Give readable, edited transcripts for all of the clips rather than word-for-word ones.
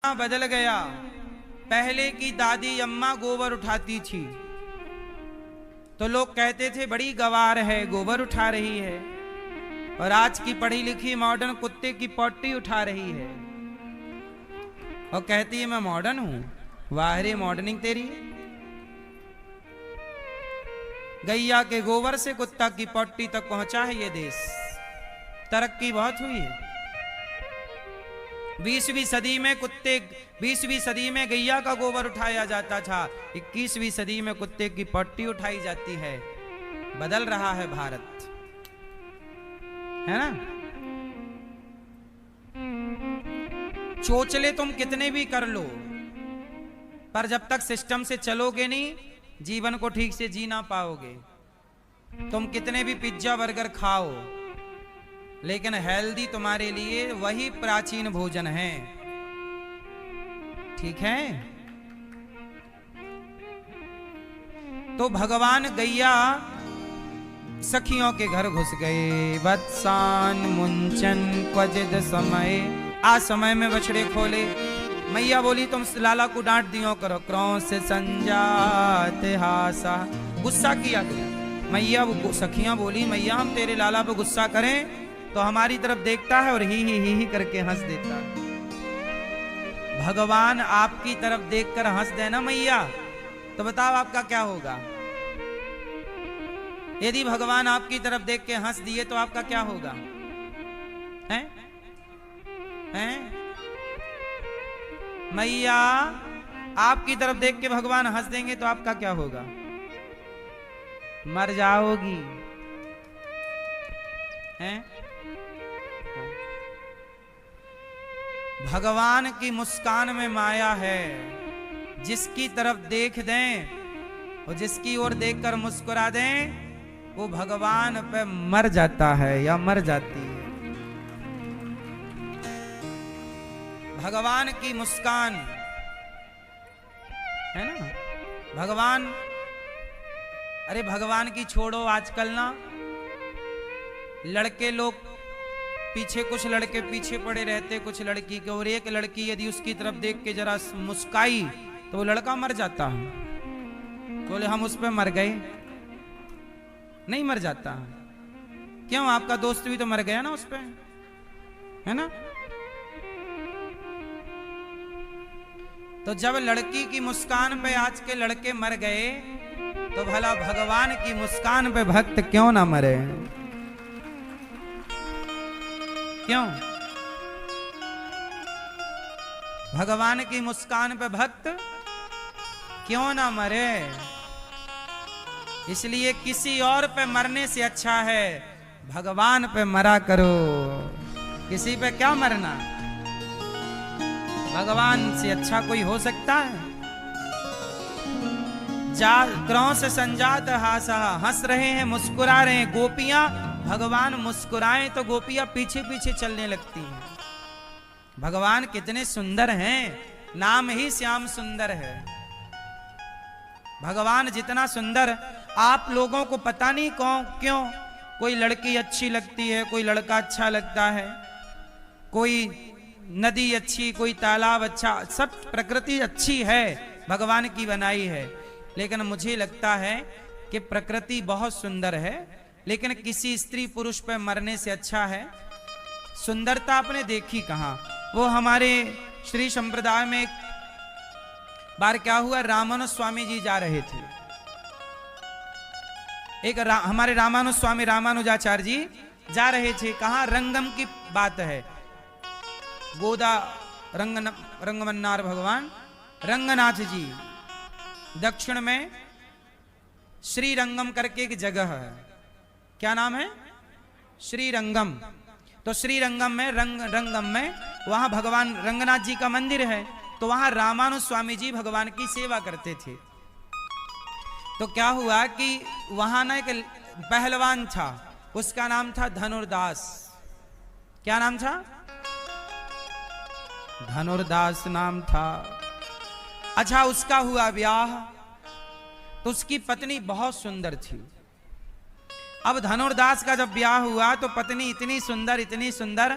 बदल गया। पहले की दादी अम्मा गोबर उठाती थी तो लोग कहते थे बड़ी गवार है, गोबर उठा रही है। और आज की पढ़ी लिखी मॉडर्न कुत्ते की पॉटी उठा रही है और कहती है मैं मॉडर्न हूं। वाह रे मॉडर्निंग तेरी। गैया के गोबर से कुत्ता की पॉटी तक पहुंचा है ये देश। तरक्की बहुत हुई है। 20वीं सदी में 20वीं सदी में गैया का गोबर उठाया जाता था। 21वीं सदी में कुत्ते की पट्टी उठाई जाती है। बदल रहा है भारत, है ना। चोचले तुम कितने भी कर लो, पर जब तक सिस्टम से चलोगे नहीं, जीवन को ठीक से जी ना पाओगे। तुम कितने भी पिज्जा बर्गर खाओ, लेकिन हेल्दी तुम्हारे लिए वही प्राचीन भोजन है। ठीक है। तो भगवान गैया सखियों के घर घुस गए। वत्सान मुंचन क्वचिद समय। आज समय में बछड़े खोले। मैया बोली तुम लाला को डांट दियो करो। क्रोध से संजात हासा। गुस्सा किया गया। मैया सखियां बोली मैया हम तेरे लाला पे गुस्सा करें तो हमारी तरफ देखता है और ही करके हंस देता है। भगवान आपकी तरफ देखकर हंस देना मैया, तो बताओ आपका क्या होगा। यदि भगवान आपकी तरफ देख के हंस दिए तो आपका क्या होगा। हैं? हैं? मैया आपकी तरफ देख के भगवान हंस देंगे तो आपका क्या होगा। मर जाओगी। हैं? भगवान की मुस्कान में माया है। जिसकी तरफ देख दें और जिसकी ओर देखकर मुस्कुरा दें वो भगवान पे मर जाता है या मर जाती है। भगवान की मुस्कान है ना। भगवान, अरे भगवान की छोड़ो, आजकल ना लड़के लोग पीछे, कुछ लड़के पीछे पड़े रहते कुछ लड़की के, और एक लड़की यदि उसकी तरफ देख के जरा मुस्काई तो वो लड़का मर जाता है। बोले हम उस पे मर गए। नहीं मर जाता। क्यों? आपका दोस्त भी तो मर गया ना उस पे, है ना। तो जब लड़की की मुस्कान पे आज के लड़के मर गए तो भला भगवान की मुस्कान पे भक्त क्यों ना मरे। क्यों? भगवान की मुस्कान पे भक्त क्यों ना मरे। इसलिए किसी और पे मरने से अच्छा है भगवान पे मरा करो। किसी पे क्या मरना, भगवान से अच्छा कोई हो सकता है। क्रोध से संजात हासा। हंस रहे हैं, मुस्कुरा रहे हैं गोपियां। भगवान मुस्कुराएं तो गोपियां पीछे पीछे चलने लगती हैं। भगवान कितने सुंदर हैं, नाम ही श्याम सुंदर है। भगवान जितना सुंदर, आप लोगों को पता नहीं क्यों कोई लड़की अच्छी लगती है, कोई लड़का अच्छा लगता है, कोई नदी अच्छी, कोई तालाब अच्छा, सब प्रकृति अच्छी है, भगवान की बनाई है। लेकिन मुझे लगता है कि प्रकृति बहुत सुंदर है, लेकिन किसी स्त्री पुरुष पर मरने से अच्छा है। सुंदरता आपने देखी कहां। वो हमारे श्री संप्रदाय में एक बार क्या हुआ, रामानुज स्वामी जी जा रहे थे। हमारे रामानुज स्वामी रामानुजाचार्य जी जा रहे थे। कहां? रंगम की बात है। गोदा रंगमन्नार भगवान रंगनाथ जी, दक्षिण में श्री रंगम करके एक जगह है। क्या नाम है? श्री रंगम। तो श्री रंगम में रंगम में वहां भगवान रंगनाथ जी का मंदिर है। तो वहां रामानुज स्वामी जी भगवान की सेवा करते थे। तो क्या हुआ कि वहां ना एक पहलवान था, उसका नाम था धनुर्दास। क्या नाम था? धनुर्दास नाम था। अच्छा, उसका हुआ ब्याह तो उसकी पत्नी बहुत सुंदर थी। अब धनुर्दास का जब ब्याह हुआ तो पत्नी इतनी सुंदर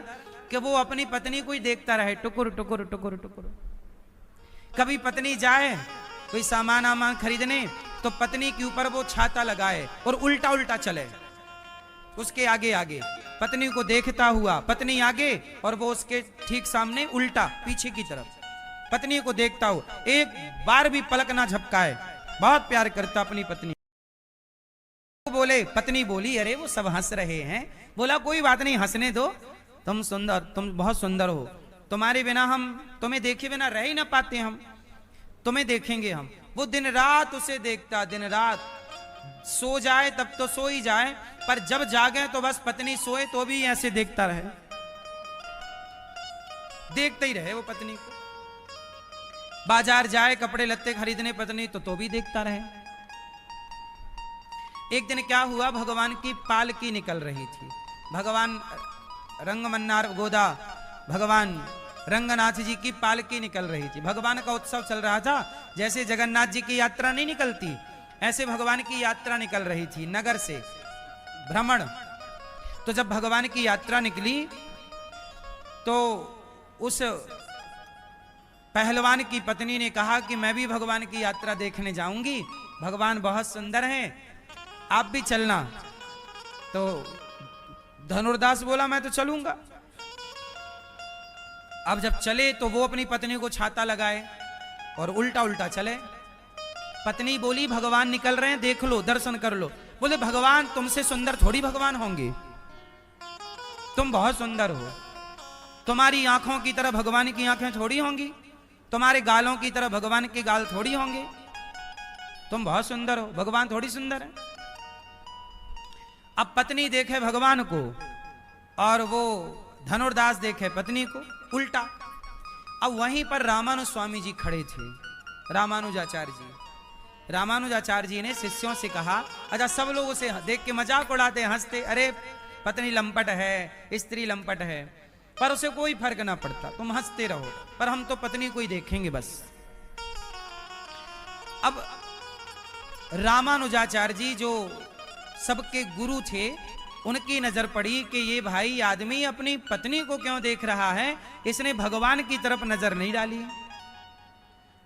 कि वो अपनी पत्नी को ही देखता रहे, टुकुर टुकुर टुकुर टुकुर। कभी पत्नी जाए कोई सामान आमान खरीदने तो पत्नी के ऊपर वो छाता लगाए और उल्टा उल्टा चले, उसके आगे आगे पत्नी को देखता हुआ, पत्नी आगे और वो उसके ठीक सामने उल्टा पीछे की तरफ पत्नी को देखता हो, एक बार भी पलक ना झपकाए। बहुत प्यार करता अपनी पत्नी। बोले, पत्नी बोली, अरे वो सब हंस रहे हैं। बोला कोई बात नहीं, हंसने दो, तुम सुंदर, तुम बहुत सुंदर हो, तुम्हारे बिना हम, तुम्हें देखे बिना रह ही ना पाते, हम तुम्हें देखेंगे हम। वो दिन रात उसे देखता, दिन रात, सो जाए तब तो सो ही जाए, पर जब जागे तो बस पत्नी सोए तो भी ऐसे देखता रहे, देखते ही रहे वो पत्नी को। बाजार जाए कपड़े लत्ते खरीदने पत्नी तो भी देखता रहे। एक दिन क्या हुआ, भगवान की पालकी निकल रही थी। भगवान रंगमन्नार गोदा भगवान रंगनाथ जी की पालकी निकल रही थी। भगवान का उत्सव चल रहा था। जैसे जगन्नाथ जी की यात्रा नहीं निकलती, ऐसे भगवान की यात्रा निकल रही थी नगर से भ्रमण। तो जब भगवान की यात्रा निकली तो उस पहलवान की पत्नी ने कहा कि मैं भी भगवान की यात्रा देखने जाऊंगी, भगवान बहुत सुंदर हैं, आप भी चलना। तो धनुर्दास बोला मैं तो चलूंगा। अब जब चले तो वो अपनी पत्नी को छाता लगाए और उल्टा उल्टा चले। पत्नी बोली भगवान निकल रहे हैं, देख लो, दर्शन कर लो। बोले भगवान तुमसे सुंदर थोड़ी भगवान होंगे, तुम बहुत सुंदर हो, तुम्हारी आंखों की तरह भगवान की आंखें थोड़ी होंगी, तुम्हारे गालों की तरह भगवान के गाल थोड़ी होंगे, तुम बहुत सुंदर हो, भगवान थोड़ी सुंदर है। अब पत्नी देखे भगवान को और वो धनुर्दास देखे पत्नी को, उल्टा। अब वहीं पर रामानुज स्वामी जी खड़े थे, रामानुजाचार्य जी। रामानुजाचार्य जी ने शिष्यों से कहा, अच्छा सब लोग उसे देख के मजाक उड़ाते, हंसते, अरे पत्नी लंपट है, स्त्री लंपट है, पर उसे कोई फर्क ना पड़ता, तुम हंसते रहो, पर हम तो पत्नी को ही देखेंगे बस। अब रामानुजाचार्य जी जो सबके गुरु थे, उनकी नजर पड़ी कि ये भाई आदमी अपनी पत्नी को क्यों देख रहा है, इसने भगवान की तरफ नजर नहीं डाली।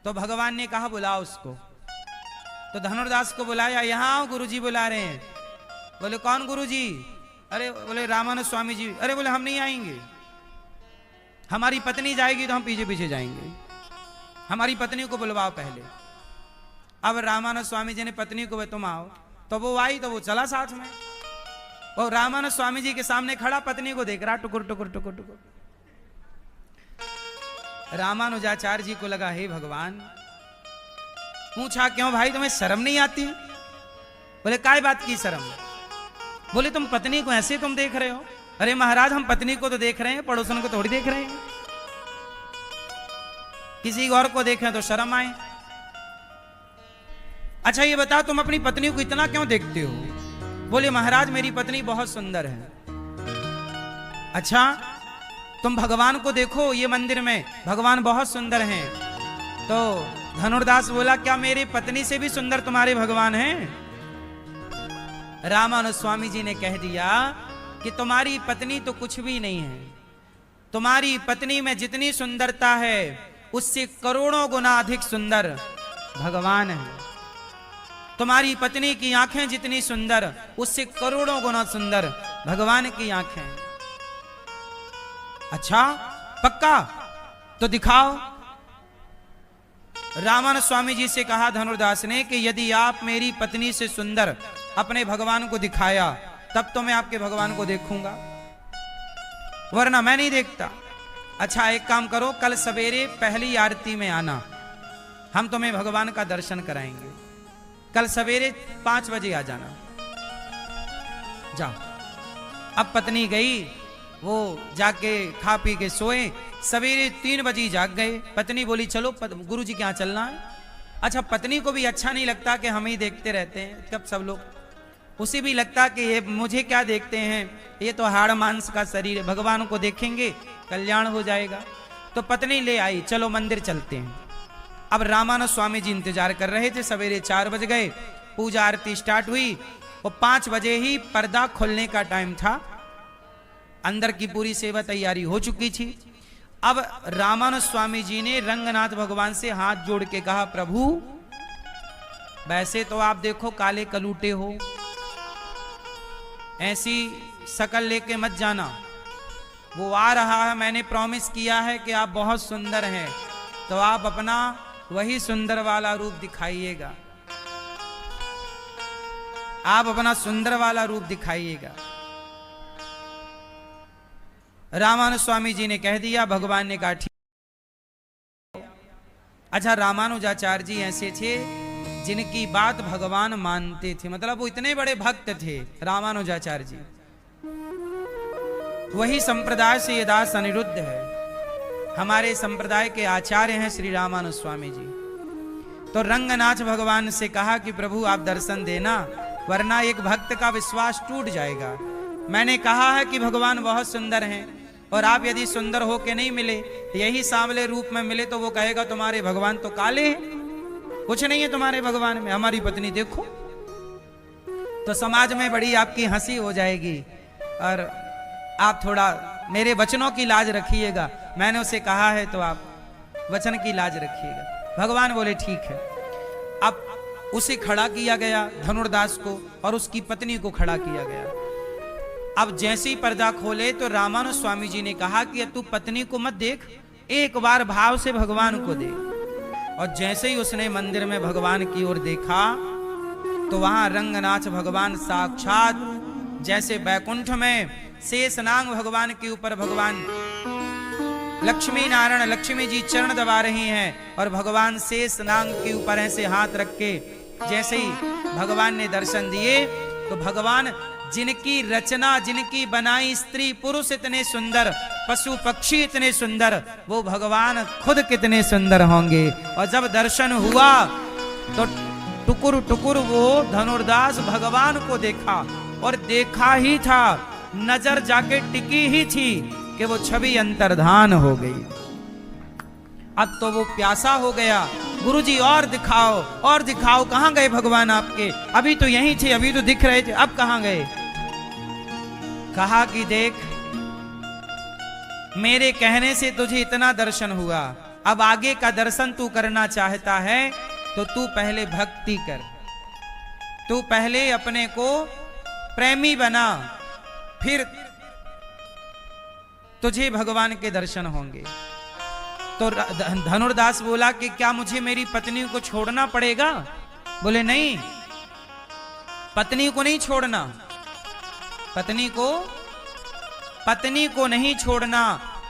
तो भगवान ने कहा बुलाओ उसको। तो धनुर्दास को बुलाया, यहां आओ, गुरुजी बुला रहे हैं। बोले कौन गुरुजी? अरे बोले रामानुज स्वामी जी। अरे बोले हम नहीं आएंगे, हमारी पत्नी जाएगी तो हम पीछे पीछे जाएंगे, हमारी पत्नी को बुलवाओ पहले। अब रामानुज स्वामी जी ने पत्नी को, तुम आओ, तो वो आई, तो वो चला साथ में। और रामानुज स्वामी जी के सामने खड़ा पत्नी को देख रहा, टुकुर टुकुर टुकुर टुकुर। रामानुजाचार्य जी को लगा हे भगवान। पूछा क्यों भाई, तुम्हें शर्म नहीं आती? बोले काय बात की शर्म? बोले तुम पत्नी को ऐसे तुम देख रहे हो। अरे महाराज हम पत्नी को तो देख रहे हैं, पड़ोसन को थोड़ी देख रहे हैं, किसी और को देखें तो शर्म आए। अच्छा ये बताओ तुम अपनी पत्नी को इतना क्यों देखते हो? बोले महाराज मेरी पत्नी बहुत सुंदर है। अच्छा तुम भगवान को देखो, ये मंदिर में भगवान बहुत सुंदर हैं। तो धनुर्दास बोला क्या मेरी पत्नी से भी सुंदर तुम्हारे भगवान हैं? रामानुज स्वामी जी ने कह दिया कि तुम्हारी पत्नी तो कुछ भी नहीं है, तुम्हारी पत्नी में जितनी सुंदरता है उससे करोड़ों गुना अधिक सुंदर भगवान है। तुम्हारी पत्नी की आंखें जितनी सुंदर, उससे करोड़ों गुना सुंदर भगवान की आंखें। अच्छा पक्का? तो दिखाओ। रामानुज स्वामी जी से कहा धनुर्दास ने कि यदि आप मेरी पत्नी से सुंदर अपने भगवान को दिखाया तब तो मैं आपके भगवान को देखूंगा, वरना मैं नहीं देखता। अच्छा एक काम करो, कल सवेरे पहली आरती में आना, हम तुम्हें भगवान का दर्शन कराएंगे। कल सवेरे 5 बजे आ जाना। जाओ। अब पत्नी गई, वो जाके खा पी के सोए। सवेरे 3 बजे जाग गए। पत्नी बोली चलो गुरुजी के यहाँ चलना है। अच्छा पत्नी को भी अच्छा नहीं लगता कि हम ही देखते रहते हैं, कब सब लोग, उसे भी लगता कि ये मुझे क्या देखते हैं, ये तो हाड़ मांस का शरीर है, भगवान को देखेंगे कल्याण हो जाएगा। तो पत्नी ले आई, चलो मंदिर चलते हैं। अब रामानुज स्वामी जी इंतजार कर रहे थे। सवेरे 4 बज गए, पूजा आरती स्टार्ट हुई और 5 बजे ही पर्दा खोलने का टाइम था। अंदर की पूरी सेवा तैयारी हो चुकी थी। अब रामानुज स्वामी जी ने रंगनाथ भगवान से हाथ जोड़ के कहा, प्रभु वैसे तो आप देखो काले कलूटे हो, ऐसी शकल लेके मत जाना। वो आ रहा है, मैंने प्रॉमिस किया है कि आप बहुत सुंदर हैं, तो आप अपना वही सुंदर वाला रूप दिखाइएगा, आप अपना सुंदर वाला रूप दिखाइएगा। रामानुज स्वामी जी ने कह दिया, भगवान ने कहा ठीक। अच्छा, रामानुजाचार्य जी ऐसे थे जिनकी बात भगवान मानते थे, मतलब वो इतने बड़े भक्त थे रामानुजाचार्य जी। वही संप्रदाय से ये दास अनिरुद्ध है, हमारे संप्रदाय के आचार्य हैं श्री रामानुज स्वामी जी। तो रंगनाथ भगवान से कहा कि प्रभु आप दर्शन देना, वरना एक भक्त का विश्वास टूट जाएगा। मैंने कहा है कि भगवान बहुत सुंदर हैं, और आप यदि सुंदर होके नहीं मिले, यही सांवले रूप में मिले, तो वो कहेगा तुम्हारे भगवान तो काले हैं, कुछ नहीं है तुम्हारे भगवान में, हमारी पत्नी देखो। तो समाज में बड़ी आपकी हंसी हो जाएगी, और आप थोड़ा मेरे वचनों की लाज रखिएगा। मैंने उसे कहा है तो आप वचन की लाज रखिएगा। भगवान बोले ठीक है। अब उसे खड़ा किया गया धनुर्दास को, और उसकी पत्नी को खड़ा किया गया। अब जैसे ही पर्दा खोले तो रामानुज स्वामी जी ने कहा कि तू पत्नी को मत देख, एक बार भाव से भगवान को देख। और जैसे ही उसने मंदिर में भगवान की ओर देखा तो वहां रंगनाथ भगवान साक्षात जैसे बैकुंठ में शेषनाग भगवान के ऊपर भगवान लक्ष्मी नारायण लक्ष्मी जी चरण दबा रही हैं, और भगवान शेषनाग के ऊपर ऐसे हाथ रख के जैसे ही भगवान ने दर्शन दिए, तो भगवान जिनकी रचना, जिनकी बनाई स्त्री पुरुष इतने सुंदर, पशु पक्षी इतने सुंदर, वो भगवान खुद कितने सुंदर होंगे। और जब दर्शन हुआ तो टुकुर टुकुर वो धनुर्दास भगवान को देखा, और देखा ही था, नजर जाके टिकी ही थी कि वो छवि अंतर्धान हो गई। अब तो वो प्यासा हो गया, गुरुजी और दिखाओ, कहां गए भगवान आपके? अभी तो यहीं थे, अभी तो दिख रहे थे, अब कहां गए? कहा कि देख, मेरे कहने से तुझे इतना दर्शन हुआ, अब आगे का दर्शन तू करना चाहता है तो तू पहले भक्ति कर, तू पहले अपने को प्रेमी बना, फिर तुझे भगवान के दर्शन होंगे। तो धनुर्दास बोला कि क्या मुझे मेरी पत्नी को छोड़ना पड़ेगा? बोले नहीं, पत्नी को नहीं छोड़ना, पत्नी को नहीं छोड़ना,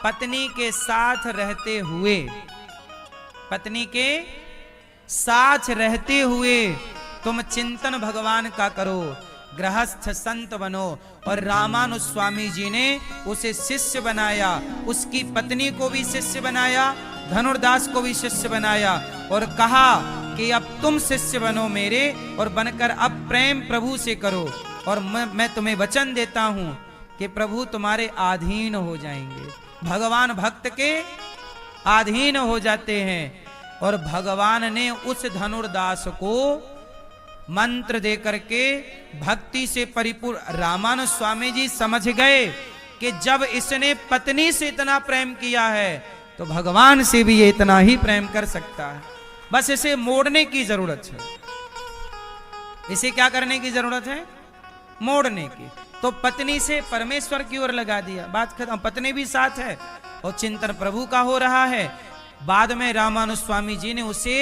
पत्नी के साथ रहते हुए, पत्नी के साथ रहते हुए तुम चिंतन भगवान का करो, गृहस्थ संत बनो। और रामानुज स्वामी जी ने उसे शिष्य बनाया, उसकी पत्नी को भी शिष्य बनाया, धनुर्दास को भी शिष्य बनाया, और कहा कि अब तुम शिष्य बनो मेरे, और बनकर अब प्रेम प्रभु से करो, और मैं तुम्हें वचन देता हूं कि प्रभु तुम्हारे अधीन हो जाएंगे। भगवान भक्त के अधीन हो जाते हैं। और भगवान ने उस धनुर्दास को मंत्र दे करके भक्ति से परिपूर्ण, रामानुज स्वामी जी समझ गए कि जब इसने पत्नी से इतना प्रेम किया है तो भगवान से भी ये इतना ही प्रेम कर सकता है। बस इसे मोड़ने की जरूरत है। इसे क्या करने की जरूरत है? मोड़ने की। तो पत्नी से परमेश्वर की ओर लगा दिया, बात खत्म। पत्नी भी साथ है और चिंतन प्रभु का हो रहा है। बाद में रामानुज स्वामी जी ने उसे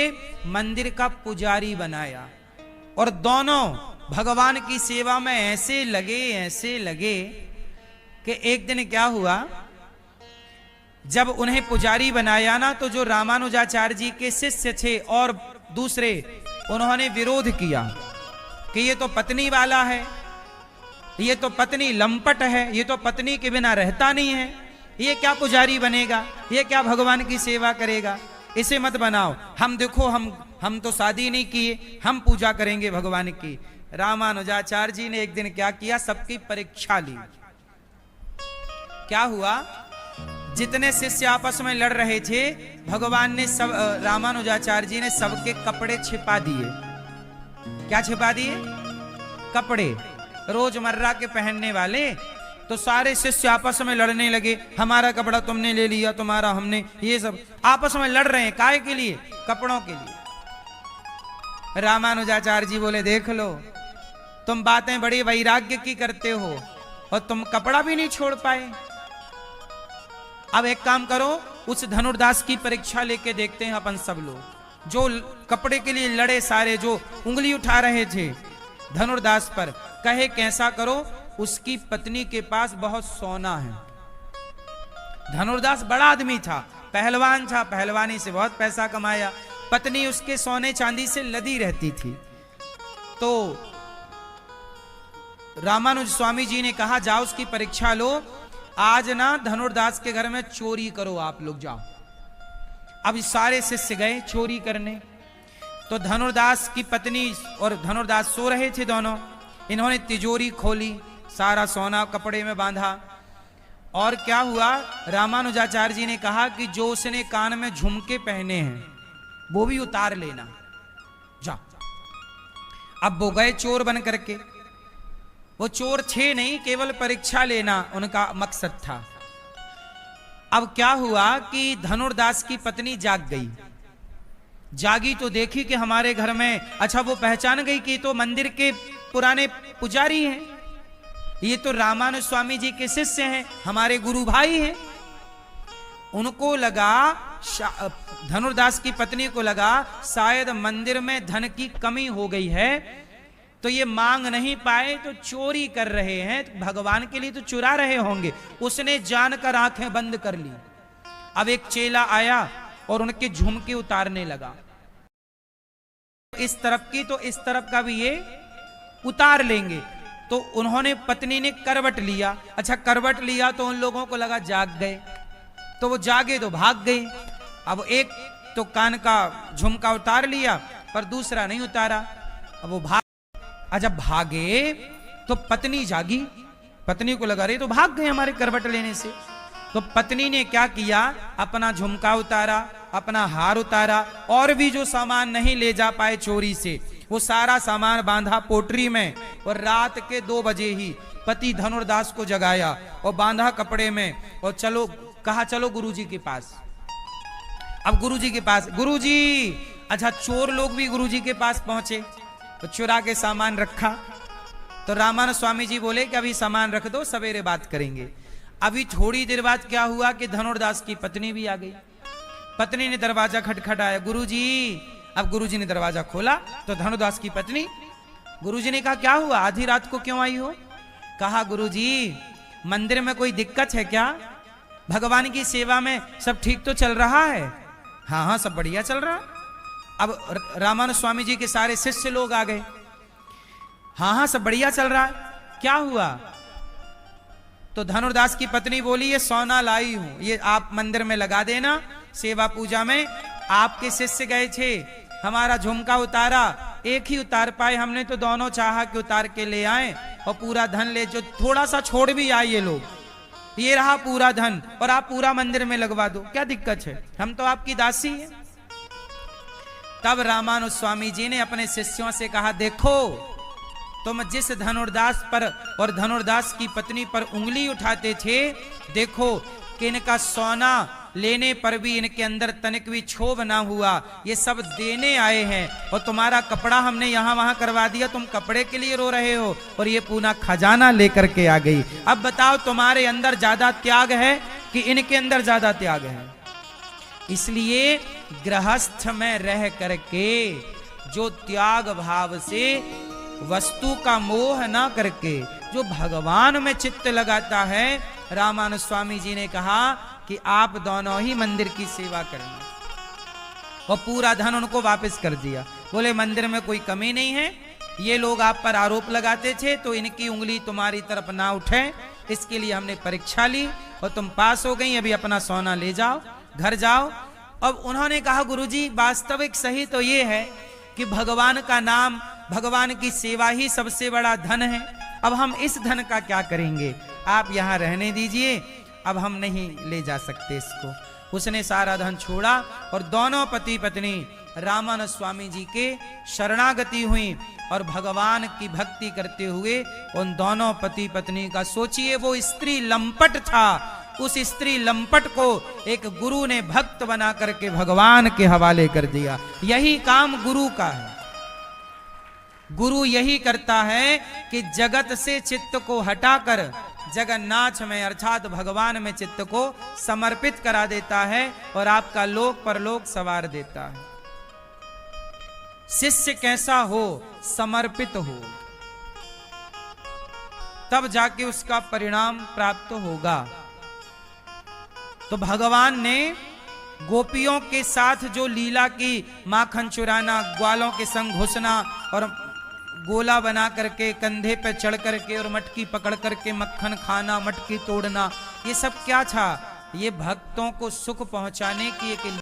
मंदिर का पुजारी बनाया, और दोनों भगवान की सेवा में ऐसे लगे कि एक दिन क्या हुआ, जब उन्हें पुजारी बनाया ना, तो जो रामानुजाचार्य जी के शिष्य थे और दूसरे, उन्होंने विरोध किया कि ये तो पत्नी वाला है, ये तो पत्नी लंपट है, ये तो पत्नी के बिना रहता नहीं है, ये क्या पुजारी बनेगा, ये क्या भगवान की सेवा करेगा, इसे मत बनाओ। हम देखो, हम तो शादी नहीं किए, हम पूजा करेंगे भगवान की। रामानुजाचार्य जी ने एक दिन क्या किया, सबकी परीक्षा ली। क्या हुआ, जितने शिष्य आपस में लड़ रहे थे, भगवान ने सब, रामानुजाचार्य जी ने सबके कपड़े छिपा दिए। क्या छिपा दिए? कपड़े रोजमर्रा के पहनने वाले तो सारे शिष्य आपस में लड़ने लगे, हमारा कपड़ा तुमने ले लिया, तुम्हारा हमने, ये सब आपस में लड़ रहे हैं। काहे के लिए? कपड़ों के लिए। रामानुजाचार्य जी बोले देख लो, तुम बातें बड़ी वैराग्य की करते हो और तुम कपड़ा भी नहीं छोड़ पाए। अब एक काम करो, उस धनुर्दास की परीक्षा लेके देखते हैं अपन सब लोग। जो कपड़े के लिए लड़े सारे, जो उंगली उठा रहे थे धनुर्दास पर, कहे कैसा करो, उसकी पत्नी के पास बहुत सोना है। धनुर्दास बड़ा आदमी था, पहलवान था, पहलवानी से बहुत पैसा कमाया। पत्नी उसके सोने चांदी से लदी रहती थी। तो रामानुज स्वामी जी ने कहा जाओ उसकी परीक्षा लो, आज ना धनुर्दास के घर में चोरी करो, आप लोग जाओ। अब सारे शिष्य गए चोरी करने। तो धनुर्दास की पत्नी और धनुर्दास सो रहे थे दोनों। इन्होंने तिजोरी खोली, सारा सोना कपड़े में बांधा। और क्या हुआ, रामानुजाचार्य जी ने कहा कि जो उसने कान में झुमके पहने हैं वो भी उतार लेना, जा। अब वो गए चोर बन करके। वो चोर थे नहीं, केवल परीक्षा लेना उनका मकसद था। अब क्या हुआ कि धनुर्दास की पत्नी जाग गई। जागी तो देखी कि हमारे घर में, अच्छा वो पहचान गई कि तो मंदिर के पुराने पुजारी हैं, ये तो रामानुज स्वामी जी के शिष्य हैं, हमारे गुरु भाई हैं। उनको लगा, धनुर्दास की पत्नी को लगा शायद मंदिर में धन की कमी हो गई है, तो ये मांग नहीं पाए तो चोरी कर रहे हैं, तो भगवान के लिए तो चुरा रहे होंगे। उसने जानकर आंखें बंद कर ली। अब एक चेला आया और उनके झुमके उतारने लगा। इस तरफ की तो इस तरफ का भी ये उतार लेंगे। तो उन्होंने, पत्नी ने करवट लिया। अच्छा करवट लिया तो उन लोगों को लगा जाग गए, तो वो जागे तो भाग गए। अब एक तो कान का झुमका उतार लिया पर दूसरा नहीं उतारा। अब वो जब भागे तो पत्नी जागी। पत्नी को लगा रही तो भाग गए हमारे करवट लेने से। तो पत्नी ने क्या किया, अपना झुमका उतारा, अपना हार उतारा, और भी जो सामान नहीं ले जा पाए चोरी से वो सारा सामान बांधा पोटरी में। और रात के 2 बजे ही पति धनुर्दास को जगाया और बांधा कपड़े में और चलो, कहा चलो गुरुजी के पास। अब गुरुजी के पास, गुरुजी, अच्छा चोर लोग भी गुरुजी के पास पहुंचे तो चुरा के सामान रखा। तो रामानुज स्वामी जी बोले कि अभी सामान रख दो, सवेरे बात करेंगे। अभी थोड़ी देर बाद क्या हुआ कि धनुर्दास की पत्नी भी आ गई। पत्नी ने दरवाजा खटखटाया, गुरुजी। अब गुरुजी ने दरवाजा खोला तो धनुर्दास की पत्नी। गुरुजी ने कहा क्या हुआ, आधी रात को क्यों आई हो? कहा गुरुजी मंदिर में कोई दिक्कत है क्या? भगवान की सेवा में सब ठीक तो चल रहा है? हाँ हाँ सब बढ़िया चल रहा। अब रामानुज स्वामी जी के सारे शिष्य लोग आ गए। हाँ हाँ सब बढ़िया चल रहा है, क्या हुआ? तो धनुर्दास की पत्नी बोली ये सोना लाई हूं, ये आप मंदिर में लगा देना सेवा पूजा में। आपके शिष्य गए थे, हमारा झुमका उतारा, एक ही उतार पाए, हमने तो दोनों चाहा कि उतार के ले आए और पूरा धन ले, जो थोड़ा सा छोड़ भी आए ये लोग, ये रहा पूरा धन और आप पूरा मंदिर में लगवा दो, क्या दिक्कत है, हम तो आपकी दासी हैं। तब रामानुज स्वामी जी ने अपने शिष्यों से कहा देखो तुम जिस धनुर्दास पर और धनुर्दास की पत्नी पर उंगली उठाते थे, देखो कि इनका सोना लेने पर भी इनके अंदर तनिक भी क्षोभ ना हुआ, ये सब देने आए हैं। और तुम्हारा कपड़ा हमने यहाँ वहां करवा दिया, तुम कपड़े के लिए रो रहे हो और ये पूरा खजाना लेकर के आ गई। अब बताओ तुम्हारे अंदर ज्यादा त्याग है कि इनके अंदर ज्यादा त्याग है? इसलिए गृहस्थ में रह करके जो त्याग भाव से वस्तु का मोह ना करके जो भगवान में चित्त लगाता है, रामानुज स्वामी जी ने कहा कि आप दोनों ही मंदिर की सेवा करना। और पूरा धन उनको वापस कर दिया। बोले मंदिर में कोई कमी नहीं है, ये लोग आप पर आरोप लगाते थे तो इनकी उंगली तुम्हारी तरफ ना उठे, इसके लिए हमने परीक्षा ली और तुम पास हो गई, अभी अपना सोना ले जाओ, घर जाओ। अब उन्होंने कहा गुरुजी वास्तविक सही तो ये है कि भगवान का नाम, भगवान की सेवा ही सबसे बड़ा धन है। अब हम इस धन का क्या करेंगे, आप यहाँ रहने दीजिए, अब हम नहीं ले जा सकते इसको। उसने सारा धन छोड़ा और दोनों पति पत्नी रामानंद स्वामी जी के शरणागति हुई और भगवान की भक्ति करते हुए उन दोनों पति पत्नी का, सोचिए वो स्त्री लंपट था, उस स्त्री लंपट को एक गुरु ने भक्त बना करके भगवान के हवाले कर दिया। यही काम गुरु का है। गुरु यही करता है कि जगत से चित्त को हटाकर जगन्नाथ में अर्थात भगवान में चित्त को समर्पित करा देता है और आपका लोक परलोक सवार देता है। शिष्य कैसा हो? समर्पित हो, तब जाके उसका परिणाम प्राप्त होगा। तो भगवान ने गोपियों के साथ जो लीला की, माखन चुराना, ग्वालों के संग घुसना और गोला बना करके कंधे पे चढ़ करके और मटकी पकड़ करके मक्खन खाना, मटकी तोड़ना, ये सब क्या था? ये भक्तों को सुख पहुंचाने की एक